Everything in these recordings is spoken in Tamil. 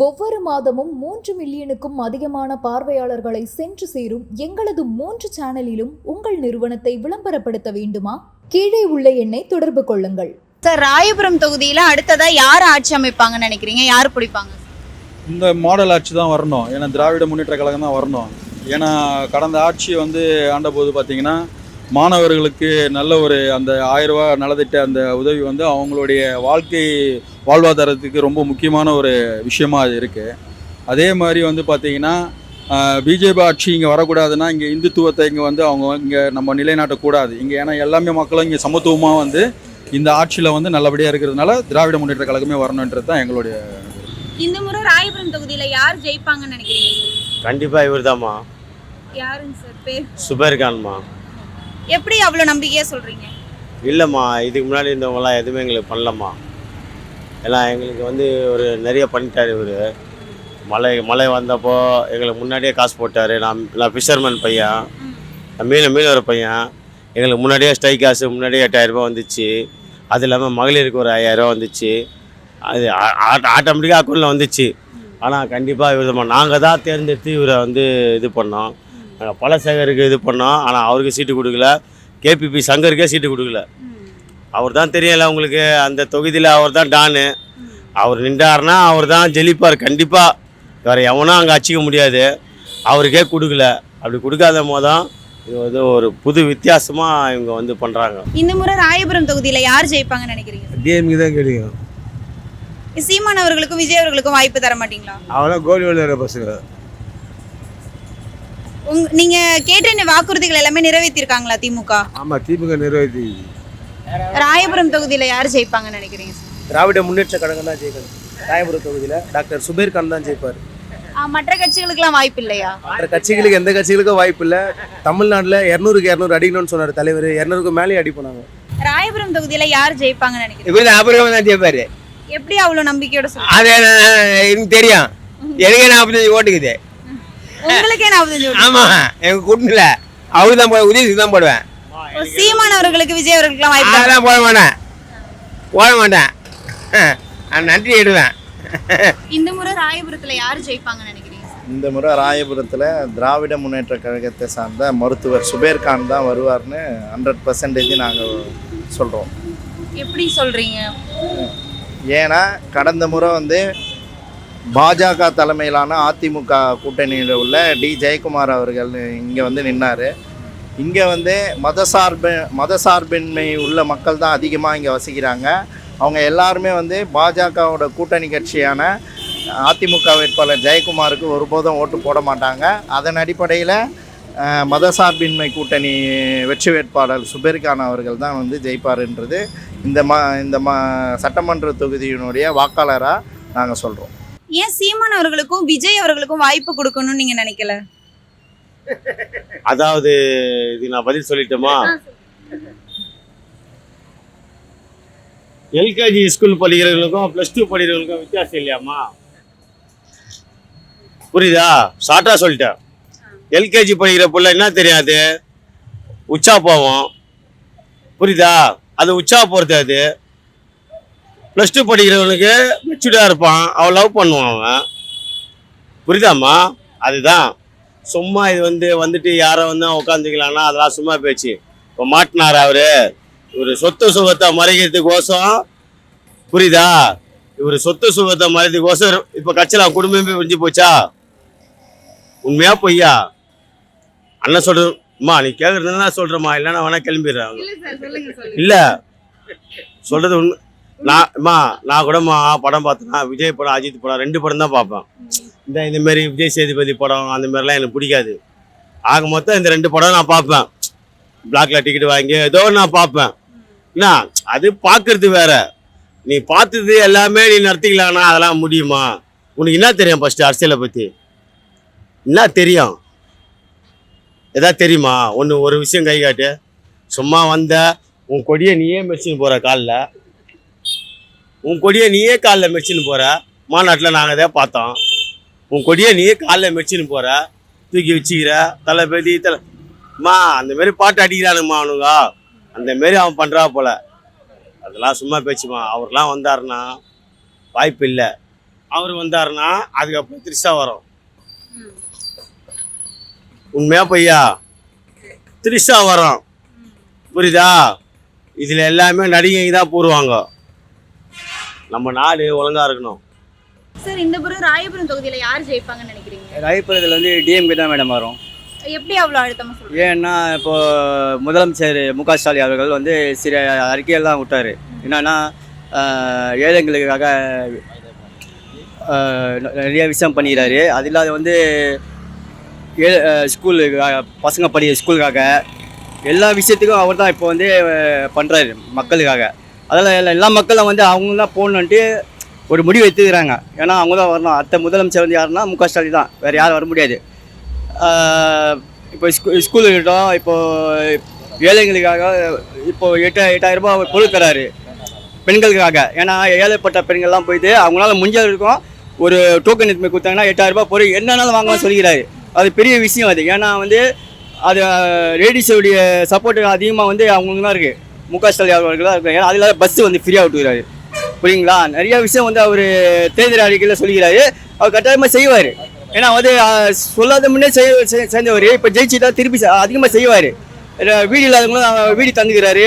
ஒவ்வொரு மாதமும் 3 மில்லியனுக்கும் அதிகமான பார்வையாளர்களை சென்று சேரும் எங்களது 3 சேனலிலும் உங்கள் நிறுவனத்தை விளம்பரப்படுத்த வேண்டுமா? கீழே உள்ள எண்ணை தொடர்பு கொள்ளுங்கள். சார், ராயபுரம் தொகுதியில அடுத்ததா யார் ஆட்சி அமைப்பாங்கன்னு நினைக்கிறீங்க? யார் பிடிப்பாங்க? இந்த மாடல் ஆட்சி தான் வரணும். ஏன்னா திராவிட முன்னேற்ற கழகம் தான் வரணும். ஏன்னா கடந்த ஆட்சி ஆண்டபோது பார்த்தீங்கன்னா மாணவர்களுக்கு நல்ல ஒரு அந்த 1000 ரூபா நலத்திட்ட அந்த உதவி அவங்களுடைய வாழ்க்கை வாழ்வாதாரத்துக்கு ரொம்ப முக்கியமான ஒரு விஷயமா அது இருக்குது. அதே மாதிரி பார்த்தீங்கன்னா பிஜேபி ஆட்சி இங்கே வரக்கூடாதுன்னா இங்கே இந்துத்துவத்தை இங்கே அவங்க இங்கே நம்ம நிலைநாட்டக்கூடாது இங்கே. ஏன்னா எல்லாமே மக்களும் இங்கே சமத்துவமாக இந்த ஆட்சியில் நல்லபடியாக இருக்கிறதுனால திராவிட முன்னேற்ற கழகமே வரணுன்றது தான் எங்களுடைய. இந்த முறை ராயபுரம் தொகுதியில யார் ஜெயிப்பாங்கன்னு நினைக்கிறீங்க? கண்டிப்பா இவர்தாம்மா. யாருங்க சார் பேர்? சுபேர் கான்மா. எப்படி அவ்வளோ நம்பிக்கையா சொல்றீங்க? இல்லைம்மா, இதுக்கு முன்னாடி இருந்தவங்களாம் எதுவுமே எங்களுக்கு பண்ணலம்மா. எல்லாம் எங்களுக்கு ஒரு நிறைய பண்ணிட்டார் இவர். மழை வந்தப்போ எங்களுக்கு முன்னாடியே காசு போட்டார். நான் ஃபிஷர்மேன் பையன், மீனவர் பையன். எங்களுக்கு முன்னாடியே ஸ்ட்ரைக் காசு முன்னாடியே 8000 ரூபா வந்துச்சு. அது இல்லாமல் மகளிருக்கு ஒரு 5000 ரூபா வந்துச்சு. அது ஆட்டோமேட்டிக்காக அக்கௌண்ட்டில் வந்துச்சு. ஆனால் கண்டிப்பாக இவர் நாங்கள் தான் தேர்ந்தெடுத்து இவரை இது பண்ணோம். நாங்கள் பலசேகருக்கு இது பண்ணோம். ஆனால் அவருக்கு சீட்டு கொடுக்கல. கேபிபி சங்கருக்கே சீட்டு கொடுக்கல. அவர் தான் தெரியல உங்களுக்கு, அந்த தொகுதியில் அவர் தான் டானு. அவர் நின்றாருன்னா அவர் தான் ஜெயிப்பார் கண்டிப்பாக. வேறு எவனும் அங்கே அச்சிக்க முடியாது. அவருக்கே கொடுக்கல. அப்படி கொடுக்காத போதும் இது ஒரு புது வித்தியாசமாக இவங்க பண்ணுறாங்க. இந்த முறை ராயபுரம் தொகுதியில யார் ஜெயிப்பாங்கன்னு நினைக்கிறீங்க? டிஎம்கே தான் கிடைக்கும். சீமான் அவர்களுக்கும் விஜய் அவர்களுக்கும் வாய்ப்பு தர மாட்டீங்களா? அவெல்லாம் கோலி விளையாடுற பசங்க. நீங்க கேட்ட வாக்குறுதிகள் எல்லாமே நிறைவேற்றிருக்காங்களா திமுக? ஆமா, திமுக நிறைவேற்றி. ராயபுரம் தொகுதியில யார் ஜெயிப்பாங்கன்னு நினைக்கிறீங்க? திராவிட முன்னேற்ற கழகம் தான் ஜெயிக்கணும். ராயபுரம் தொகுதியில் டாக்டர் சுபேர் கான் தான் ஜெயிப்பார். மற்ற கட்சிகளுக்கெல்லாம் வாய்ப்பு இல்லையா? மற்ற கட்சிகளுக்கு எந்த கட்சிகளுக்கும் வாய்ப்பு இல்லை. தமிழ்நாட்டில் 200க்கு 200 அடிக்கணும்னு சொன்னார் தலைவர். 200க்கு மேலே அடி போனாங்க. ராயபுரம் தொகுதியில யார் ஜெயிப்பாங்கன்னு நினைக்கிறீங்க? இவர் அப்புறம் தான் ஜெயிப்பாரு. எப்படி அவ்வளோ நம்பிக்கையோட சொல்றீங்க? அது எனக்கு தெரியும். எனக்கு 45 ஓட்டுக்குது. உங்களுக்கே 45 ஓட்டு? ஆமா, எனக்கு கூட்டல. அவரு தான் உதயத்துக்கு தான் போடுவேன். சீமான் அவர்களுக்கு விஜய் அவர்களுக்குலாம் வாய்ப்பு? அதெல்லாம் போட மாட்டேன். நான் நன்றி எடுவேன். இந்த முறை ராயபுரத்துல யார் ஜெயிப்பாங்கன்னு நினைக்கிறீங்க? இந்த முறை ராயபுரத்தில் திராவிட முன்னேற்ற கழகத்தை சார்ந்த மருத்துவர் சுபேர் கான் தான் வருவார்னு 100% நாங்கள் சொல்கிறோம். எப்படி சொல்கிறீங்க? ஏன்னா கடந்த முறை பாஜக தலைமையிலான அதிமுக கூட்டணியில் உள்ள டி ஜெயக்குமார் அவர்கள் இங்கே நின்னார். இங்கே மதசார்பின்மை உள்ள மக்கள் தான் அதிகமாக இங்கே வசிக்கிறாங்க. அவங்க எல்லாருமே பாஜகவோட கூட்டணி கட்சியான அதிமுக வேட்பாளர் ஜெயக்குமாருக்கு ஒருபோதும் ஓட்டு போட மாட்டாங்க. அதன் அடிப்படையில் மதசார்பின்மை கூட்டணி வெற்றி வேட்பாளர் சுபேர் கான் அவர்கள் தான் ஜெயிப்பார்ன்றது இந்த சட்டமன்ற தொகுதியினுடைய வாக்காளராக நாங்கள் சொல்கிறோம். ஏன் சீமான் அவர்களுக்கும் விஜய் அவர்களுக்கும் வாய்ப்பு கொடுக்கணும்னு நீங்கள் நினைக்கல? அதாவது இது நான் பதில் சொல்லிட்டோமா? எல்கேஜி ஸ்கூல் படிக்கிறவங்களுக்கும் +2 படிக்கிறவங்களுக்கும் வித்தியாசம் இல்லையாம்மா? புரியுதா? ஷார்ட்டா சொல்லிட்டேன். எல்கேஜி படிக்கிற பிள்ளை என்ன தெரியாது, உச்சா போவோம். புரியுதா? அது உச்சா போகிறது. அது +2 படிக்கிறவனுக்கு மெச்சூர்டாக இருப்பான். அவன் லவ் பண்ணுவான் அவன். புரியுதாம்மா? அதுதான். சும்மா இது வந்துட்டு யாரை உட்காந்துக்கலான்னா அதெல்லாம் சும்மா பேச்சு. இப்போ மாட்டினார் இவர் சொத்து சுகத்தை மறைக்கிறதுக்கோசம். புரியுதா? இவர் சொத்து சுகத்தை மறைக்கிறதுக்கோசம் இப்போ கட்சியில் குடும்பமே பிரிஞ்சு போச்சா? உண்மையா பொய்யா? அண்ணன் சொல்றதுமா, நீ கேட்கறதுனா சொல்றமா, இல்லைன்னா வேணா கிளம்பிடுறேன். இல்லை சொல்றது உண்மை. நான் கூடமா படம் பார்த்தேன்னா விஜய் படம், அஜித் படம் 2 படம் தான் பார்ப்பேன். இந்தமாரி விஜய் சேதுபதி படம் அந்த மாதிரிலாம் எனக்கு பிடிக்காது. ஆக மொத்தம் இந்த 2 படம் நான் பார்ப்பேன். பிளாக்ல டிக்கெட் வாங்கி ஏதோ நான் பார்ப்பேன். என்ன அது பார்க்கறது வேற. நீ பார்த்தது எல்லாமே நீ நடத்திக்கலான்னா அதெல்லாம் முடியுமா? உனக்கு என்ன தெரியும்? ஃபர்ஸ்ட் அரசியலை பற்றி என்ன தெரியும்? எதாவது தெரியுமா? ஒரு விஷயம் கை காட்டு. சும்மா உன் கொடியை நீயே மெரிச்சின்னு போகிற காலில். உன் கொடியை நீயே காலில் மெரிச்சின்னு போகிற. மாநாட்டில் நாங்கள் இதை பார்த்தோம். உன் கொடியை நீயே காலில் மெரிச்சின்னு போகிற, தூக்கி வச்சுக்கிற. தளபதி அந்தமாரி பாட்டு அடிக்கிறானுமா அவனுங்க. அந்தமாரி அவன் பண்ணுறா போல. அதெல்லாம் சும்மா பேச்சுமா. அவர்லாம் வந்தாருன்னா வாய்ப்பு இல்லை. அவர் வந்தாருன்னா அதுக்கப்புறம் த்ரிஷா வரும். உண்மையா பொய்யா? த்ரிஷா வரும். புரியுதா? இதில் எல்லாமே நடிகைங்க தான் போடுவாங்க. நம்ம நாடு ஒழுங்கா இருக்கணும். சார் இந்த முறை ராயபுரம் தொகுதியில யார் ஜெயிப்பாங்கன்னு நினைக்கிறீங்க? ராயபுரத்தில் வந்து டிஎம்கே தான் மேடம் வரும். எப்படி அவ்வளோ அழுத்தமா சொல்றீங்க? ஏன்னா இப்போ முதலமைச்சர் மு.க. ஸ்டாலின் அவர்கள் வந்து சில அறிக்கையெல்லாம் விட்டார். என்னன்னா ஏழைங்களுக்காக நிறைய விஷயம் பண்ணிக்கிறாரு. அது இல்லாத வந்து ஸ்கூலுக்காக பசங்க படிக்கிற ஸ்கூலுக்காக எல்லா விஷயத்துக்கும் அவர் தான் இப்போ வந்து பண்ணுறாரு மக்களுக்காக. அதெல்லாம் எல்லா மக்களும் வந்து அவங்க தான் போகணுன்ட்டு ஒரு முடிவு எடுத்துக்கிறாங்க. ஏன்னா அவங்க தான் வரணும். அடுத்த முதலமைச்சர் வந்து யாருன்னா மு.க. ஸ்டாலின் தான், வேறு யாரும் வர முடியாது. இப்போ ஸ்கூல் இருக்கட்டும், இப்போது ஏழைங்களுக்காக இப்போது 8,000 ரூபாய் பொருள் தராரு பெண்களுக்காக. ஏன்னா ஏழைப்பட்ட பெண்கள்லாம் போயிட்டு அவங்களால முடிஞ்சது இருக்கும் ஒரு டோக்கன் எடுத்து கொடுத்தாங்கன்னா 8,000 ரூபாய் பொருள் என்னன்னாலும் வாங்கலாம் சொல்லிக்கிறாரு. அது பெரிய விஷயம் அது. ஏன்னா வந்து அது லேடிஸோடைய சப்போர்ட்டு அதிகமாக வந்து அவங்களுக்கு தான் இருக்குது, மு.க. ஸ்டாலின் அவர்கள் தான் இருக்குது. ஏன்னா அதில் பஸ்ஸு வந்து ஃப்ரீயாக விட்டுக்கிறாரு. புரியுங்களா? நிறைய விஷயம் வந்து அவர் தேர்தல் அறிக்கையில் சொல்லிக்கிறாரு. அவர் கட்டாயமாக செய்வார். ஏன்னா வந்து சொல்லாத முன்னே செஞ்சவர் இப்போ ஜெயிச்சுட்டா திருப்பி அதிகமாக செய்வார். வீடு இல்லாதவங்களும் வீடு தந்துக்கிறாரு.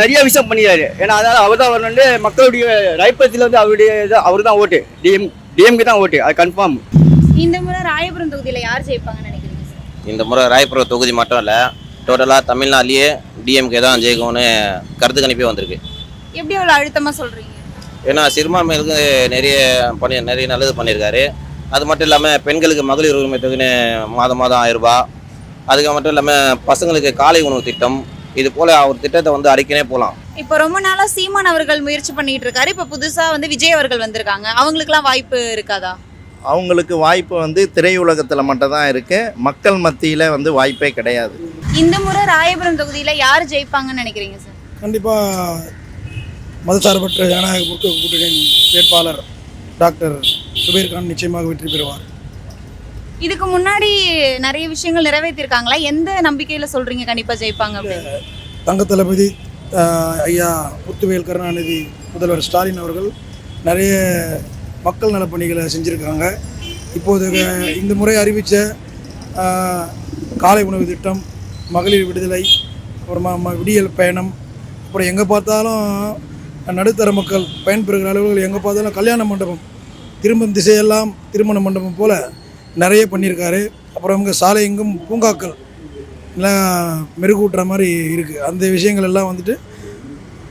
நிறைய விஷயம் பண்ணிக்கிறாரு. ஏன்னா அதனால் அவர் தான் வரணுன்னு மக்களுடைய ராயபுரத்தில் வந்து அவர் தான் ஓட்டு. டிஎம்கே தான் ஓட்டு, அது கன்ஃபார்ம். இந்த முறை ராயபுரம் தொகுதியில யார் ஜெயிப்பாங்கன்னு நினைக்கிறீங்க சார்? இந்த முறை ராயபுரம் தொகுதி மட்டும் இல்லை, டோட்டலாக தமிழ்நாட்டிலேயே டிஎம்கே தான் ஜெயிக்கும்னு கருத்து கணிப்பே வந்திருக்கு. எப்படி அவ்வளோ அழுத்தமா சொல்றீங்க? ஏன்னா சிறுபான்மைகளுக்கு நிறைய நல்லது பண்ணியிருக்காரு. அது மட்டும் இல்லாமல் பெண்களுக்கு மகளிர் உரிமை தொகைன்னு மாதம் 1000 ரூபாய். அதுக்கு மட்டும் இல்லாமல் பசங்களுக்கு காலை உணவு திட்டம், இது போல் அவர் திட்டத்தை வந்து அடிக்கனே போகலாம். இப்போ ரொம்ப நாளா சீமான் அவர்கள் முயற்சி பண்ணிட்டு இருக்காரு. இப்போ புதுசா வந்து விஜய் அவர்கள் வந்திருக்காங்க. அவங்களுக்குலாம் வாய்ப்பு இருக்காதா? அவங்களுக்கு வாய்ப்பு வந்து திரையுலகத்தில் மட்டும் தான் இருக்குது, மக்கள் மத்தியில் வந்து வாய்ப்பே கிடையாது. இந்த முறை ராயபுரம் தொகுதியில யார் ஜெயிப்பாங்கன்னு நினைக்கிறீங்க சார்? கண்டிப்பாக மதசார்பற்ற ஜனநாயக முற்போக்கு கூட்டணியின் வேட்பாளர் டாக்டர் சுபைர் கான் நிச்சயமாக வெற்றி பெறுவார். இதுக்கு முன்னாடி நிறைய விஷயங்கள் நிறைவேற்றிருக்காங்களா? எந்த நம்பிக்கையில சொல்றீங்க கண்டிப்பா ஜெயிப்பாங்க அப்படின்னு? தங்க தளபதி ஐயா முத்துவேல் கருணாநிதி முதல்வர் ஸ்டாலின் அவர்கள் நிறைய மக்கள் நலப்பணிகளை செஞ்சுருக்காங்க. இப்போது இந்த முறை அறிவித்த காலை உணவு திட்டம், மகளிர் விடுதலை, அப்புறமா விடியல் பயணம், அப்புறம் எங்கே பார்த்தாலும் நடுத்தர மக்கள் பயன்பெறுகிற அளவுகள் எங்கே பார்த்தாலும் கல்யாண மண்டபம், திரும்பும் திசையெல்லாம் திருமண மண்டபம் போல் நிறைய பண்ணியிருக்காரு. அப்புறம் இங்கே சாலை எங்கும் பூங்காக்கள் எல்லாம் மெருகூட்டுற மாதிரி இருக்குது. அந்த விஷயங்கள் எல்லாம் வந்துட்டு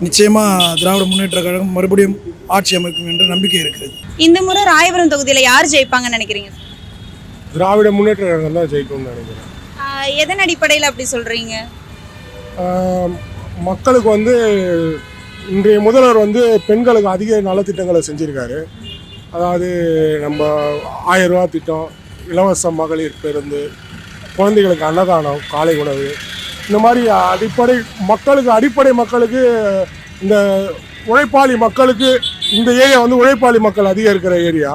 நிச்சயமாக திராவிட முன்னேற்ற கழகம் மறுபடியும் ஆட்சி அமைக்கும் என்ற நம்பிக்கை இருக்கிறது. இந்த முறை ராயபுரம் தொகுதியில யார் ஜெயிப்பாங்கன்னு நினைக்கிறீங்க? திராவிட முன்னேற்ற கழகம் தான் ஜெயிக்கும்னு நினைக்கிறேன். எதன் அடிப்படையில் அப்படி சொல்றீங்க? மக்களுக்கு வந்து இன்றைய முதல்வர் வந்து பெண்களுக்கு அதிக நலத்திட்டங்களை செஞ்சுருக்காரு. அதாவது நம்ம 1000 ரூபா திட்டம், இலவச மகளிர் பேருந்து, குழந்தைகளுக்கு அன்னதானம், காலை உணவு, இந்த மாதிரி அடிப்படை மக்களுக்கு இந்த உழைப்பாளி மக்களுக்கு இந்த ஏரியா வந்து உழைப்பாளி மக்கள் அதிகம் இருக்கிற ஏரியா.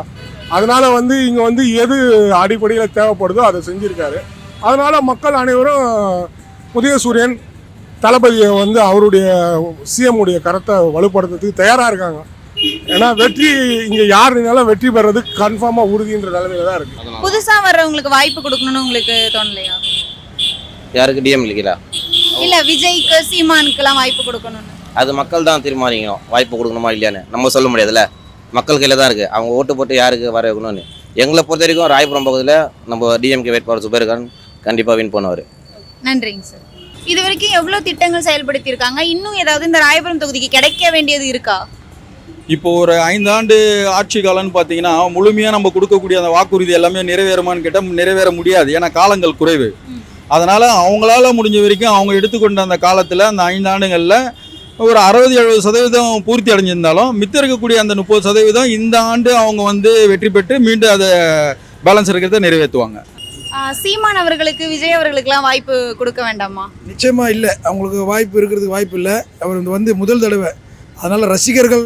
அதனால் வந்து இங்கே வந்து எது அடிப்படையில் தேவைப்படுதோ அதை செஞ்சுருக்காரு. அதனால் மக்கள் அனைவரும் உதயசூரியன் தளபதியை வந்து அவருடைய சிஎம் உடைய கருத்தை வலுப்படுத்துறதுக்கு தயாராக இருக்காங்க. ஏன்னா வெற்றி இங்கே யாருனாலும் வெற்றி பெறது கன்ஃபார்மாக உறுதின்ற நிலைமையில தான் இருக்குது. புதுசா வர்றவங்களுக்கு வாய்ப்பு கொடுக்கணும்னு உங்களுக்கு தோணலையா? யாருக்கு? டிஎம்கேல இல்ல விஜய்க்கு சீமானுக்குலாம் வாய்ப்பு கொடுக்கணும்னு? அது மக்கள் தான் தீர்மானிக்கணும், வாய்ப்பு கொடுக்கணுமா இல்லையான்னு நம்ம சொல்ல முடியாதுல்ல. மக்கள் கையில் தான் இருக்குது, அவங்க ஓட்டு போட்டு யாருக்கு வர வைக்கணும்னு. எங்களை பொறுத்த வரைக்கும் ராயபுரம் பகுதியில் நம்ம டிஎம்கே வேட்பாளர் சுபைர் கான் கண்டிப்பாக வின் பண்ணுவார். நன்றிங்க சார். இது வரைக்கும் எவ்வளோ திட்டங்கள் செயல்படுத்தியிருக்காங்க? இன்னும் ஏதாவது இந்த ராயபுரம் தொகுதிக்கு கிடைக்க வேண்டியது இருக்கா? இப்போ ஒரு 5 ஆண்டு ஆட்சி காலம்னு பார்த்தீங்கன்னா முழுமையாக நம்ம கொடுக்கக்கூடிய அந்த வாக்குறுதி எல்லாமே நிறைவேறுமான்னு கேட்டால் நிறைவேற முடியாது. ஏன்னா காலங்கள் குறைவு. அதனால் அவங்களால முடிஞ்ச வரைக்கும் அவங்க எடுத்துக்கொண்ட அந்த காலத்தில் அந்த 5 ஆண்டுகளில் ஒரு 60-70% பூர்த்தி அடைஞ்சிருந்தாலும் மித்த இருக்கக்கூடிய அந்த 30% இந்த ஆண்டு அவங்க வந்து வெற்றி பெற்று மீண்டும் அதை பேலன்ஸ் இருக்கிறத நிறைவேற்றுவாங்க. சீமான் அவர்களுக்கு விஜய் அவர்களுக்கெல்லாம் வாய்ப்பு கொடுக்க வேண்டாமா? நிச்சயமாக இல்லை, அவங்களுக்கு வாய்ப்பு இருக்கிறதுக்கு வாய்ப்பு இல்லை. அவர் வந்து முதல் தடவை, அதனால் ரசிகர்கள்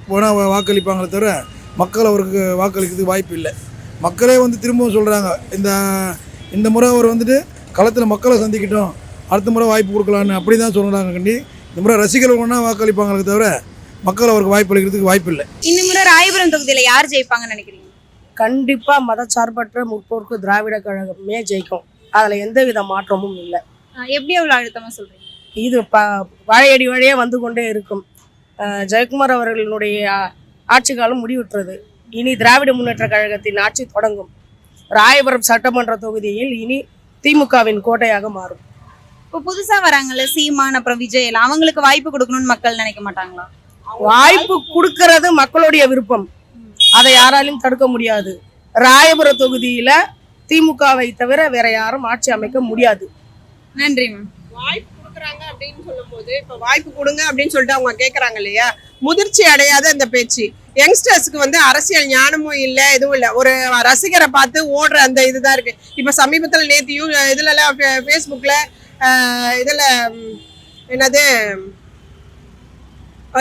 போனால் வாக்களிப்பாங்களே தவிர மக்கள் அவருக்கு வாக்களிக்கிறதுக்கு வாய்ப்பு இல்லை. மக்களே வந்து திரும்பவும் சொல்கிறாங்க, இந்த முறை அவர் வந்துட்டு களத்தில் மக்களை சந்திக்கிட்டோம், அடுத்த முறை வாய்ப்பு கொடுக்கலான்னு அப்படி தான் சொல்கிறாங்க. கண்டி இந்த முறை ரசிகர்கள் ஒன்றா வாக்களிப்பாங்களே தவிர மக்கள் அவருக்கு வாய்ப்பு அளிக்கிறதுக்கு வாய்ப்பு இல்லை. இந்த முறை ராயபுரம் தொகுதியில யார் ஜெயிப்பாங்கன்னு நினைக்கிறீங்க? கண்டிப்பா மதச்சார்பற்ற முற்போக்கு திராவிட கழகமே ஜெயிக்கும். அதுல எந்தவித மாற்றமும் இல்லை. எப்படி அவ்வளவு அழுத்தமா சொல்றீங்க? இது வாழையடி வழியே வந்து கொண்டே இருக்கும். ஜெயக்குமார் அவர்களுடைய ஆட்சி காலம் முடிவுற்றது. இனி திராவிட முன்னேற்ற கழகத்தின் ஆட்சி தொடங்கும். ராயபுரம் சட்டமன்ற தொகுதியில் இனி திமுகவின் கோட்டையாக மாறும். இப்போ புதுசா வராங்கல்ல சீமான் அப்புறம் விஜய் எல்லாம், அவங்களுக்கு வாய்ப்பு கொடுக்கணும்னு மக்கள் நினைக்க மாட்டாங்களா? வாய்ப்பு கொடுக்கறது மக்களுடைய விருப்பம். அதை யாராலையும் தடுக்க முடியாது. ராயபுரம் தொகுதியில திமுகவை தவிர வேற யாரும் ஆட்சி அமைக்க முடியாது. நன்றி மேம். வாய்ப்பு கொடுக்குறாங்க அப்படின்னு சொல்லும்போது இப்போ வாய்ப்பு கொடுங்க அப்படின்னு சொல்லிட்டு அவங்க கேட்குறாங்க இல்லையா, முதிர்ச்சி அடையாத இந்த பேச்சு. யங்ஸ்டர்ஸ்க்கு வந்து அரசியல் ஞானமும் இல்லை, எதுவும் இல்லை. ஒரு ரசிகரை பார்த்து ஓடுற அந்த இதுதான் இருக்கு. இப்போ சமீபத்தில் நேற்று இதுலலாம் ஃபேஸ்புக்கில் இதில் என்னது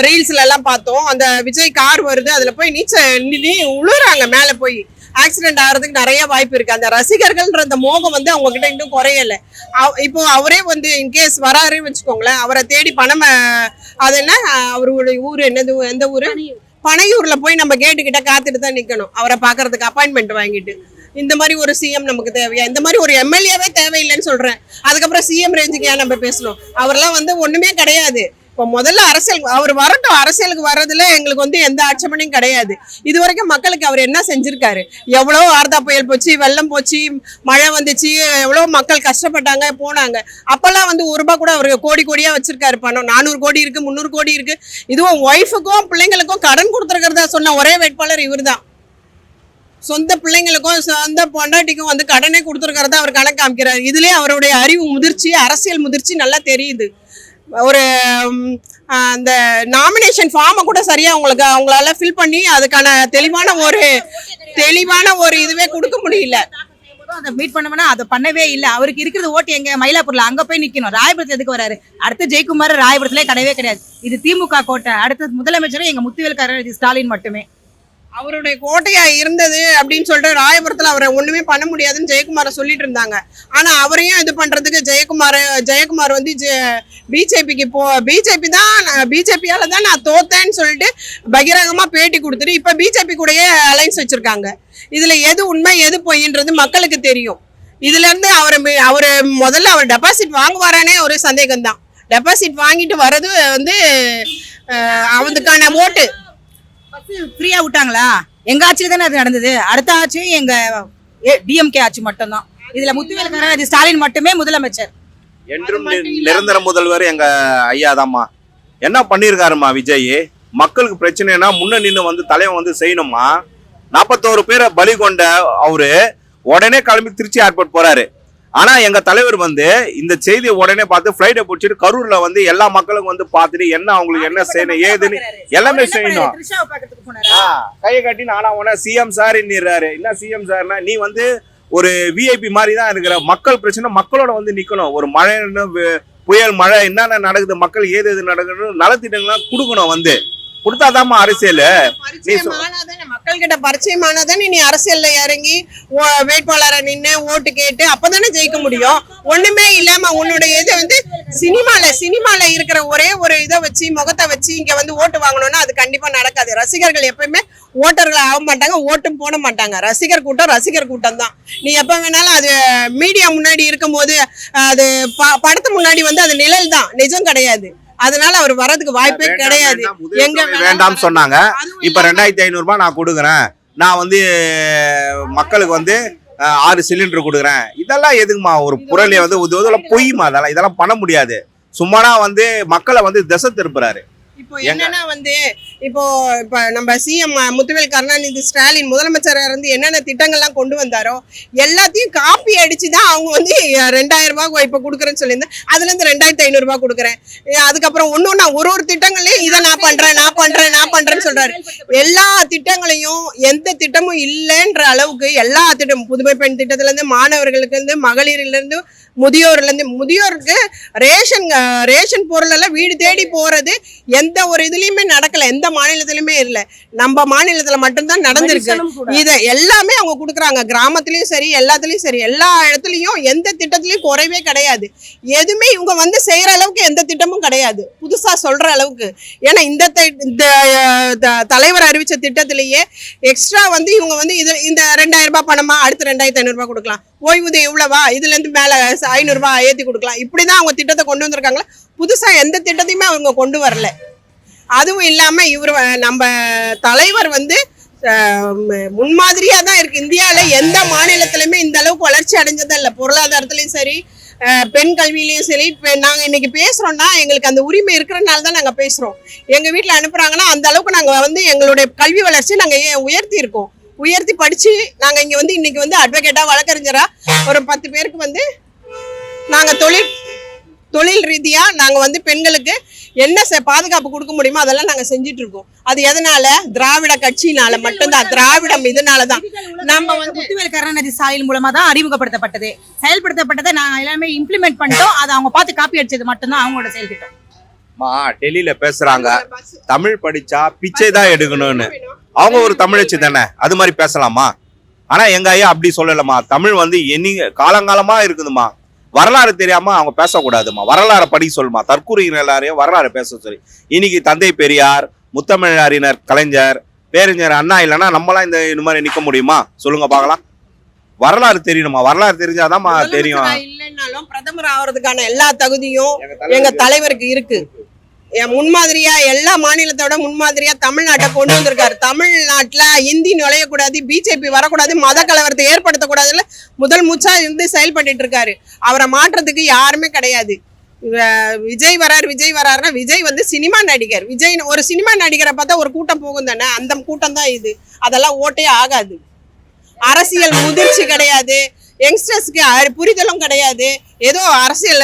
ரீல்ஸ்ல எல்லாம் பார்த்தோம். அந்த விஜய் கார் வருது, அதில் போய் உழுறாங்க மேலே போய். ஆக்சிடென்ட் ஆகிறதுக்கு நிறைய வாய்ப்பு இருக்கு. அந்த ரசிகர்கள்ன்ற அந்த மோகம் வந்து அவங்க கிட்ட இன்னும் குறையல. இப்போ அவரே வந்து இன்கேஸ் வராருன்னு வச்சுக்கோங்களேன், அவரை தேடி பணம் அது என்ன அவருடைய ஊர் என்னது, எந்த ஊரு, பனையூர்ல போய் நம்ம கேட்டுக்கிட்ட காத்துட்டு தான் நிக்கணும் அவரை பாக்குறதுக்கு அப்பாயின்மெண்ட் வாங்கிட்டு. இந்த மாதிரி ஒரு சிஎம் நமக்கு தேவையா? இந்த மாதிரி ஒரு எம்எல்ஏவே தேவையில்லைன்னு சொல்றேன். அதுக்கப்புறம் சிஎம் ரேஞ்சுக்கு ஏன் நம்ம பேசணும்? அவரெல்லாம் வந்து ஒண்ணுமே கிடையாது. இப்போ முதல்ல அரசியல் அவர் வரட்டும். அரசியலுக்கு வர்றதுல எங்களுக்கு வந்து எந்த ஆட்சேபனையும் கிடையாது. இது வரைக்கும் மக்களுக்கு அவர் என்ன செஞ்சிருக்காரு? எவ்வளோ வார்தா புயல் போச்சு, வெள்ளம் போச்சு, மழை வந்துச்சு, எவ்வளோ மக்கள் கஷ்டப்பட்டாங்க போனாங்க. அப்பெல்லாம் வந்து ₹1 கூட அவர் கோடி கோடியா வச்சிருக்காரு பணம். 400 கோடி இருக்கு, 300 கோடி இருக்கு. இதுவும் ஒய்ஃபுக்கும் பிள்ளைங்களுக்கும் கடன் கொடுத்துருக்கிறதா சொன்ன ஒரே வேட்பாளர் இவர் தான். சொந்த பிள்ளைங்களுக்கும் சொந்த பொண்டாட்டிக்கும் வந்து கடனே கொடுத்துருக்கிறதா அவர் கணக்கு காமிக்கிறார். இதுலேயே அவருடைய அறிவு முதிர்ச்சி, அரசியல் முதிர்ச்சி நல்லா தெரியுது. ஒரு அந்த நாமினேஷன் ஃபார்மை கூட சரியா அவங்களால ஃபில் பண்ணி அதுக்கான தெளிவான ஒரு இதுவே கொடுக்க முடியல. அதை மீட் பண்ணோம்னா அதை பண்ணவே இல்லை. அவருக்கு இருக்கிறது ஓட்டு எங்க மயிலாப்பூர்ல, அங்க போய் நிக்கணும். ராயபுரத்துல எதுக்கு வராரு? அடுத்த ஜெயக்குமார் ராயபுரத்திலே கிடையவே கிடையாது. இது திமுக கோட்டை. அடுத்த முதலமைச்சரும் எங்க முத்துவேல் கருணாநிதி ஸ்டாலின் மட்டுமே. அவருடைய கோட்டையா இருந்தது அப்படின்னு சொல்லிட்டு ராயபுரத்துல அவரை ஒண்ணுமே பண்ண முடியாதுன்னு ஜெயக்குமாரை சொல்லிட்டு இருந்தாங்க. ஆனா அவரையும் இது பண்றதுக்கு ஜெயக்குமார் வந்து பிஜேபியால தான் நான் தோத்தேன்னு சொல்லிட்டு பகிரங்கமா பேட்டி கொடுத்துட்டு இப்ப பிஜேபி கூடயே அலைன்ஸ் வச்சிருக்காங்க. இதுல எது உண்மை எது பொய்ன்றது மக்களுக்கு தெரியும். இதுல இருந்து அவரு முதல்ல அவர் டெபாசிட் வாங்குவாரானே ஒரு சந்தேகம் தான். டெபாசிட் வாங்கிட்டு வர்றது வந்து அவனுக்கான ஓட்டு ஃப்ரீயா விட்டாங்களா? எங்க ஆட்சியில தானே அது நடந்தது. அடுத்த ஆட்சியும் எங்க டிஎம்கே ஆட்சி மட்டும்தான். இதுல முத்துவேல் கருணாநிதி ஸ்டாலின் மட்டுமே முதலமைச்சர். என்றும் நிரந்தர முதல்வர் எங்க ஐயா தாம்மா. என்ன பண்ணிருக்காருமா விஜய்? மக்களுக்கு பிரச்சனைனா முன்ன நின்று வந்து தலைவன் வந்து செய்யணுமா? 41 பேரை பலி கொண்ட அவரு உடனே கிளம்பி திருச்சி ஏர்போர்ட் போறாரு. ஆனா எங்க தலைவர் வந்து இந்த செய்தியை உடனே பார்த்து ஃபிளைட்டை பிடிச்சிட்டு கரூர்ல வந்து எல்லா மக்களுக்கும் வந்து பார்த்துட்டு என்ன அவங்களுக்கு என்ன செய்யணும் ஏதுன்னு எல்லாமே செய்யணும். கையை கட்டி நானா உன சிஎம் சார் இன்னிறாரு. என்ன சிஎம் சார்னா நீ வந்து ஒரு விஐபி மாதிரி தான் இருக்கிற. மக்கள் பிரச்சனை மக்களோட வந்து நிக்கணும். ஒரு மழை புயல் மழை என்னென்ன நடக்குது, மக்கள் எது நடக்குது நலத்திட்டங்கள்லாம் கொடுக்கணும். வந்து கொடுத்தாதாம்மா அரசியல். மக்கள் கிட்ட பரிச்சயமானதானே நீ அரசியல்ல இறங்கி வேட்பாளரை நின்று ஓட்டு கேட்டு அப்பதானே ஜெயிக்க முடியும். ஒண்ணுமே இல்லாம உன்னுடைய இதை வந்து சினிமால இருக்கிற ஒரே ஒரு இதை வச்சு முகத்தை வச்சு இங்க வந்து ஓட்டு வாங்கணும்னா அது கண்டிப்பா நடக்காது. ரசிகர்கள் எப்பயுமே ஓட்டர்கள் ஆக மாட்டாங்க, ஓட்டும் போட மாட்டாங்க. ரசிகர் கூட்டம் தான். நீ எப்ப வேணாலும் அது மீடியா முன்னாடி இருக்கும் போது அது படத்து முன்னாடி வந்து அது நிழல் தான், நிஜம் கிடையாது. அதனால அவர் வரதுக்கு வாய்ப்பே கிடையாது. எங்க வேண்டாம் சொன்னாங்க. இப்ப 2500 ரூபாய் நான் கொடுக்குறேன், நான் வந்து மக்களுக்கு வந்து 6 சிலிண்டர் கொடுக்குறேன். இதெல்லாம் எதுக்குமா? ஒரு பொருளை வந்து பொய்மா? இதெல்லாம் பண்ண முடியாது. சும்மானா வந்து மக்களை வந்து திசை திருப்புறாரு. இப்போ என்னன்னா வந்து இப்போ நம்ம சிஎம் முத்துவேல் கருணாநிதி ஸ்டாலின் முதலமைச்சராக இருந்து என்னென்ன திட்டங்கள்லாம் கொண்டு வந்தாரோ எல்லாத்தையும் காப்பி அடிச்சு தான் அவங்க வந்து 2000 ரூபாய் இப்போ கொடுக்குறேன்னு சொல்லியிருந்தேன். அதுலேருந்து 2500 ரூபாய் கொடுக்குறேன். அதுக்கப்புறம் ஒன்று ஒரு திட்டங்களையும் இதை நான் பண்றேன்னு சொல்றாரு. எல்லா திட்டங்களையும் எந்த திட்டமும் இல்லைன்ற சொல்ற அளவுக்கு எல்லா திட்டம், புதுமை பெண் திட்டத்துல இருந்து, மாணவர்களுக்கு இருந்து, மகளிர்ல இருந்து, முதியோருக்கு ரேஷன் பொருள் எல்லாம் வீடு தேடி போறது எந்த ஒரு இதுலயுமே நடக்கல, எந்த மாநிலத்திலுமே இல்ல. நம்ம மாநிலத்துல மட்டும்தான் நடந்திருக்கு. இதை எல்லாமே அவங்க கொடுக்குறாங்க. கிராமத்துலயும் சரி, எல்லாத்துலயும் சரி, எல்லா இடத்துலயும் எந்த திட்டத்திலயும் குறைவே கிடையாது. எதுவுமே இவங்க வந்து செய்யற அளவுக்கு எந்த திட்டமும் கிடையாது புதுசா சொல்ற அளவுக்கு. ஏன்னா இந்த தலைவர் அறிவிச்ச திட்டத்திலேயே எக்ஸ்ட்ரா வந்து இவங்க வந்து இந்த 2000 ரூபாய் பணமா, அடுத்து 2500 ரூபாய் கொடுக்கலாம், ஓய்வூதியம் இவ்வளவா, இதுல இருந்து மேல 500 ரூபாய் ஏத்தி கொடுக்கலாம், இப்படிதான் அவங்க திட்டத்தை கொண்டு வந்திருக்காங்களா. புதுசா எந்த திட்டத்தையுமே அவங்க கொண்டு வரல. அதுவும் இல்லாம நம்ம தலைவர் வந்து முன்மாதிரியா தான் இருக்கு. இந்தியாவில எந்த மாநிலத்திலுமே இந்த அளவுக்கு வளர்ச்சி அடைஞ்சதே இல்லை. பொருளாதாரத்திலயும் சரி, பெண் கல்வியிலையும் சரி. நாங்க இன்னைக்கு பேசுறோம்னா எங்களுக்கு அந்த உரிமை இருக்கிறனால தான் நாங்க பேசுறோம். எங்க வீட்டுல அனுப்புறாங்கன்னா அந்த அளவுக்கு நாங்க வந்து எங்களுடைய கல்வி வளர்ச்சி நாங்க உயர்த்தி இருக்கோம். உயர்த்தி படிச்சு நாங்க இங்க வந்து இன்னைக்கு வந்து அட்வொகேட்டா, வழக்கறிஞரா ஒரு 10 பேருக்கு வந்து நாங்க தொழில் ரீதியா நாங்க வந்து பெண்களுக்கு என்ன பாதுகாப்பு கொடுக்க முடியுமோ அதெல்லாம் நாங்க செஞ்சுட்டு இருக்கோம். அது எதனால? திராவிட கட்சியினால மட்டும்தான், திராவிடம் இதனாலதான். நம்ம வந்து முத்துவேல் கருணாநிதி ஸ்டாலின் மூலமா தான் அறிமுகப்படுத்தப்பட்டது, செயல்படுத்தப்பட்டதை நாங்க எல்லாமே இம்ப்ளிமெண்ட் பண்ணிட்டோம். அதை அவங்க பார்த்து காப்பி அடிச்சது மட்டும்தான் அவங்களோட செயல்திட்டம். டெல்லியில பேசுறாங்க தமிழ் படிச்சா பிச்சை தான் எடுக்கணும்னு. அவங்க ஒரு தமிழச்சி தானே, அது மாதிரி பேசலாமா? ஆனா எங்க ஐயா அப்படி சொல்லலமா. தமிழ் வந்து காலங்காலமா இருக்குதுமா. வரலாறு தெரியாம அவங்க பேசக்கூடாதுமா. வரலாறு படி சொல்லுமா. தற்கூறிகள் எல்லாரையும் வரலாறு பேச சொல்லி. இன்னைக்கு தந்தை பெரியார், முத்தமிழறிஞர் கலைஞர், பேரறிஞர் அண்ணா இல்லைன்னா நம்மளாம் இந்த மாதிரி நிக்க முடியுமா? சொல்லுங்க பார்க்கலாம். வரலாறு தெரியணுமா. வரலாறு தெரிஞ்சாதான் தெரியும். இல்லைன்னாலும் பிரதமர் ஆகிறதுக்கான எல்லா தகுதியும் எங்க தலைவருக்கு இருக்கு. முன்மாதிரியா எல்லா மாநிலத்தோட முன்மாதிரியா தமிழ்நாட்டை கொண்டு வந்திருக்காரு. தமிழ்நாட்டுல இந்தி நுழையக்கூடாது, பிஜேபி வரக்கூடாது, மத கலவரத்தை ஏற்படுத்தக்கூடாதுன்னு முதல் மூச்சா இருந்து செயல்பட்டு இருக்காரு. அவரை மாற்றத்துக்கு யாருமே கிடையாது. விஜய் வராருன்னா விஜய் வந்து சினிமா நடிகர். விஜய் ஒரு சினிமா நடிகரை பார்த்தா ஒரு கூட்டம் போகும் தானே, அந்த கூட்டம் தான் இது. அதெல்லாம் ஓட்டே ஆகாது. அரசியல் முதிர்ச்சி கிடையாது, யங்ஸ்டர்ஸ்க்கு புரிதலும் கிடையாது. ஏதோ அரசியல்,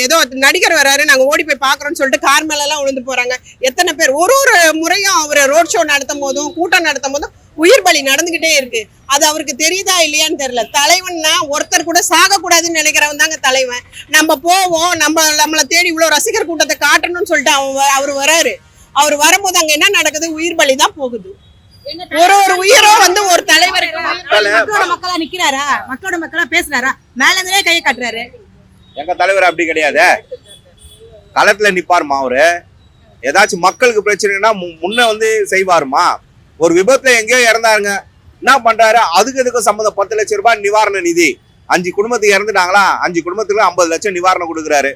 ஏதோ நடிகர் வர்றாரு நாங்க ஓடி போய் பாக்குறோம்னு சொல்லிட்டு கார் மேல எல்லாம் விழுந்து போறாங்க. எத்தனை பேர் ஒரு முறையும் அவர் ரோட் ஷோ நடத்தும் போதும், கூட்டம் நடத்தும் போதும் உயிர் பலி நடந்துகிட்டே இருக்கு. அது அவருக்கு தெரியுதா இல்லையான்னு தெரியல. தலைவன்னா ஒருத்தர் கூட சாக கூடாதுன்னு நினைக்கிறவன் தாங்க தலைவன். நம்ம போவோம், நம்மளை தேடி இவ்வளவு ரசிகர் கூட்டத்தை காட்டணும்னு சொல்லிட்டு அவர் வராரு. அவர் வரும்போது அங்க என்ன நடக்குது? உயிர் பலி தான் போகுது. ஒரு உயிரும் வந்து ஒரு தலைவர் மக்களோட மக்களா நிக்கிறாரா, மக்களோட மக்களா பேசுறாரா, மேல இருந்தே கையை காட்டுறாரு. எங்க தலைவர் அப்படி கிடையாது. களத்துல நிப்பாருமா. அவரு ஏதாச்சும் மக்களுக்கு பிரச்சனைனா முன்ன வந்து செய்வாருமா. ஒரு விபத்துல எங்கேயோ இறந்தாருங்க, என்ன பண்றாரு? அதுக்கு சம்பந்தம் 10 லட்சம் ரூபாய் நிவாரண நிதி. 5 குடும்பத்துக்கு இறந்துட்டாங்களா, 5 குடும்பத்துக்கு 50 லட்சம் நிவாரணம் கொடுக்குறாரு.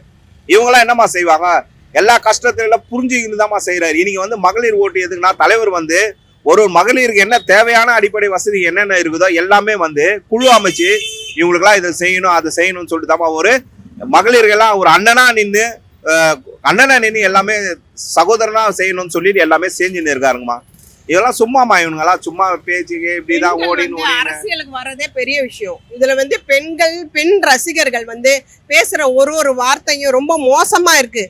இவங்கெல்லாம் என்னமா செய்வாங்க? எல்லா கஷ்டத்தில புரிஞ்சுக்கிட்டுதாம்மா செய்யறாரு. இன்னைக்கு வந்து மகளிர் ஓட்டு எதுக்குன்னா, தலைவர் வந்து ஒரு மகளிருக்கு என்ன தேவையான அடிப்படை வசதி என்னென்ன இருக்குதோ எல்லாமே வந்து குழு அமைச்சு இவங்களுக்கெல்லாம் இதை செய்யணும் அதை செய்யணும்னு சொல்லிட்டு தான் ஒரு மகளிர்கள்லாம் ஒரு அண்ணனா நின்று எல்லாமே சகோதரனா செய்யணும்னு சொல்லிட்டு எல்லாமே செஞ்சுன்னு இருக்காருங்கம்மா. இதெல்லாம் சும்மாமா, இவனுங்கெல்லாம் சும்மா பேச்சுக்கு இப்படிதான் ஓடின்னு அரசியலுக்கு வர்றதே பெரிய விஷயம். இதுல வந்து பெண் ரசிகர்கள் வந்து பேசுற ஒரு வார்த்தையும் ரொம்ப மோசமா இருக்கு.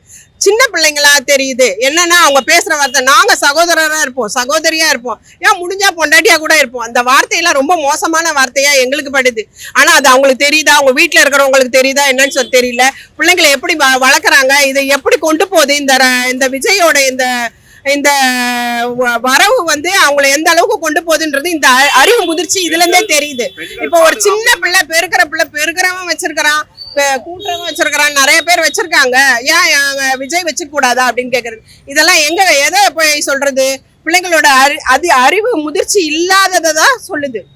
சின்ன பிள்ளைங்களா தெரியுது. என்னன்னா அவங்க பேசுற வார்த்தை, நாங்க சகோதரரா இருப்போம், சகோதரியா இருப்போம், ஏன் முடிஞ்சா பொண்டாட்டியா கூட இருப்போம். அந்த வார்த்தையெல்லாம் ரொம்ப மோசமான வார்த்தையா எங்களுக்கு படுது. ஆனா அது அவங்களுக்கு தெரியுதா, அவங்க வீட்டுல இருக்கிறவங்களுக்கு தெரியுதா என்னன்னு சொல்லி தெரியல. பிள்ளைங்களை எப்படி வளர்க்குறாங்க, இதை எப்படி கொண்டு போகுது இந்த விஜயோட இந்த வரவு வந்து அவங்களை எந்த அளவுக்கு கொண்டு போகுதுன்றது இந்த அறிவு முதிர்ச்சி இதுல இருந்தே தெரியுது. இப்போ ஒரு சின்ன பிள்ளை பெருக்கிறவன் வச்சிருக்கிறான், கூட்டுறவன் வச்சிருக்கிறான், நிறைய பேர் வச்சிருக்காங்க, ஏன் விஜய் வச்சுக்க கூடாதா அப்படின்னு கேக்குறது. இதெல்லாம் எதை போய் சொல்றது? பிள்ளைங்களோட அறிவு முதிர்ச்சி இல்லாததை தான் சொல்லுது.